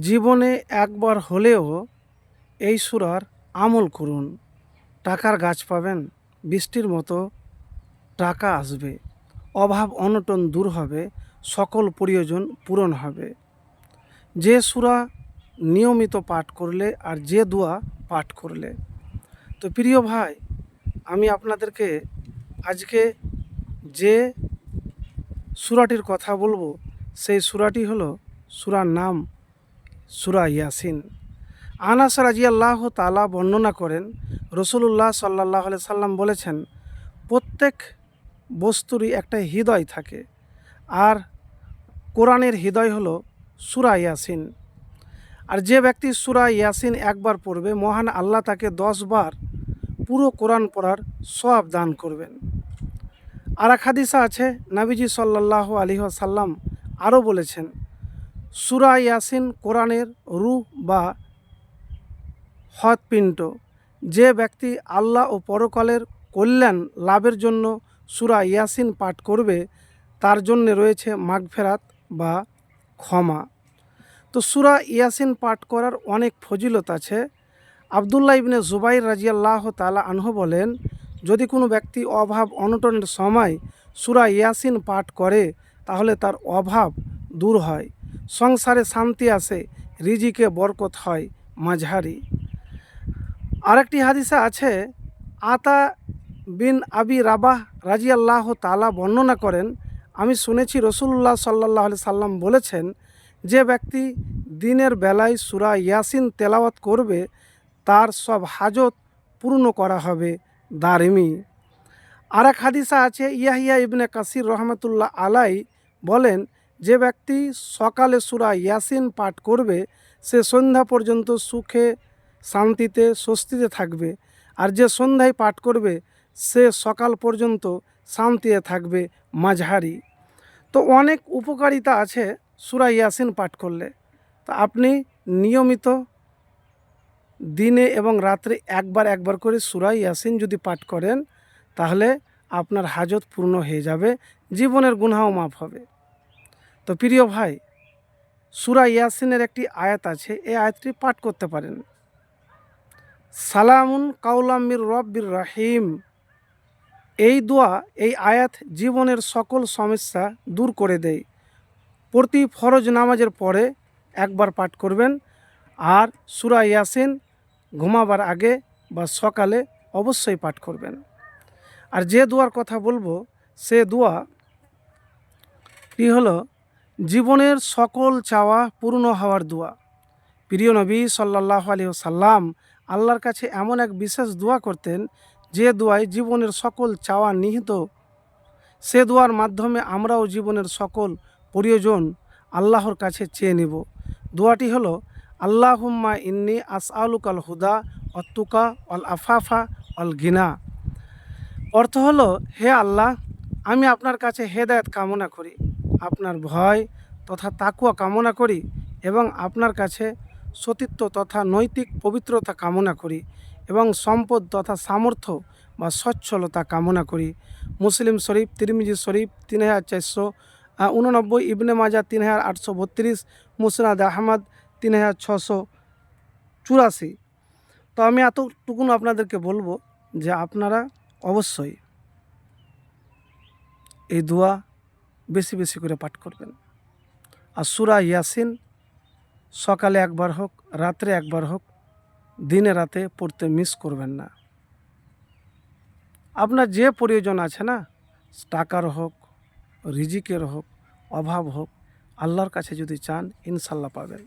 জীবনে একবার হলেও এই সূরার আমল করুন। টাকার গাছ পাবেন, বৃষ্টির মতো টাকা আসবে, অভাব অনটন দূর হবে, সকল প্রয়োজন পূরণ হবে। যে সূরা নিয়মিত পাঠ করলে আর যে দোয়া পাঠ করলে। তো প্রিয় ভাই, আমি আপনাদেরকে আজকে যে সূরাটির কথা বলবো সেই সূরাটি হলো, সূরার নাম সূরা ইয়াসিন। আনাস রাদিয়াল্লাহু তাআলা বর্ণনা করেন, রাসূলুল্লাহ সাল্লাল্লাহু আলাইহি সাল্লাম বলেছেন, প্রত্যেক বস্তুরই একটা হৃদয় থাকে, আর কোরআনের হৃদয় হলো সূরা ইয়াসিন। আর যে ব্যক্তি সূরা ইয়াসিন একবার পড়বে, মহান আল্লাহ তাকে 10 বার পুরো কোরআন পড়ার সওয়াব দান করবেন। আর এক হাদিসে আছে, নবীজি সাল্লাল্লাহু আলাইহি ওয়াসাল্লাম আরও বলেছেন, সূরা ইয়াসিন কোরআনের রূহ বা হৃৎপিণ্ড। যে ব্যক্তি আল্লাহ ও পরকালের কল্যাণ লাভের জন্য সূরা ইয়াসিন পাঠ করবে, তার জন্য রয়েছে মাগফিরাত বা ক্ষমা। তো সূরা ইয়াসিন পাঠ করার অনেক ফজিলত আছে। আব্দুল্লাহ ইবনে জুবাইর রাদিয়াল্লাহু তাআলা আনহু বলেন, যদি কোনো ব্যক্তি অভাব অনটনের সময় সূরা ইয়াসিন পাঠ করে, তাহলে তার অভাব দূর হয়, সংসারে শান্তি আসে, রিজিকে বরকত হয় মাঝারি। আরেকটি হাদিসে আছে, আতা বিন আবি রাবাহ রাদিয়াল্লাহু তাআলা বর্ণনা করেন, আমি শুনেছি রাসূলুল্লাহ সাল্লাল্লাহু আলাইহি সাল্লাম বলেছেন, যে ব্যক্তি দিনের বেলায় সূরা ইয়াসিন তেলাওয়াত করবে, তার সব হাজত পূর্ণ করা হবে। দারিমি। আর এক হাদিসে আছে, ইয়াহিয়া ইবনে কাসির রহমতুল্লাহ আলাই বলেন, যে ব্যক্তি সকালে সূরা ইয়াসিন পাঠ করবে, সে সন্ধ্যা পর্যন্ত সুখে শান্তিতে স্বস্তিতে থাকবে, আর যে সন্ধ্যায় পাঠ করবে সে সকাল পর্যন্ত শান্তিতে থাকবে মাঝারি। তো অনেক উপকারিতা আছে সূরা ইয়াসিন পাঠ করলে। তো আপনি নিয়মিত দিনে এবং রাত্রে একবার একবার করে সূরা ইয়াসিন যদি পাঠ করেন, তাহলে আপনার হাজত পূর্ণ হয়ে যাবে, জীবনের গুনাহও মাফ হবে। তো প্রিয় ভাই, সূরা ইয়াসিনের একটি আয়াত আছে, এই আয়াতটি পাঠ করতে পারেন, সালামুন কাওলাম মির রব্বির রহিম। এই দোয়া, এই আয়াত জীবনের সকল সমস্যা দূর করে দেয়। প্রতি ফরজ নামাজের পরে একবার পাঠ করবেন, আর সূরা ইয়াসিন ঘুমাবার আগে বা সকালে অবশ্যই পাঠ করবেন। আর যে দোয়ার কথা বলবো সে দোয়াটি হলো জীবনের সকল চাওয়া পূর্ণ হওয়ার দোয়া। প্রিয় নবী সাল্লাল্লাহু আলাইহি ওয়াসাল্লাম আল্লাহর কাছে এমন এক বিশেষ দোয়া করতেন, যে দোয়ায় জীবনের সকল চাওয়া নিহিত। সে দোয়ার মাধ্যমে আমরাও জীবনের সকল প্রয়োজন আল্লাহর কাছে চেয়ে নেব। দোয়াটি হলো, আল্লাহুম্মা ইন্নী আসআলুকাল হুদা ওয়াত্তুকা ওয়াল আফাফা ওয়াল গিনা। অর্থ হলো, হে আল্লাহ, আমি আপনার কাছে হেদায়েত কামনা করি, আপনার ভয় তথা তাকওয়া কামনা করি, এবং আপনার কাছে সতীত্ব তথা নৈতিক পবিত্রতা কামনা করি, এবং সম্পদ তথা সামর্থ্য বা সচ্ছলতা কামনা করি। মুসলিম শরীফ, তিরমিজি শরীফ 3489, ইবনে মাজা 3832, মুসনাদ আহমদ 3684। তো আমি এতটুকুন আপনাদেরকে বলবো যে আপনারা অবশ্যই এই দোয়া বেশি বেশি করে পাঠ করবেন। আর সূরা ইয়াসিন সকালে একবার হোক, রাত্রে একবার হোক, দিনে রাতে পড়তে মিস করবেন না। আপনার যে প্রয়োজন আছে না, টাকার হোক, রিজিকের হোক, অভাব হোক, আল্লাহর কাছে যদি চান, ইনশাল্লাহ পাবেন।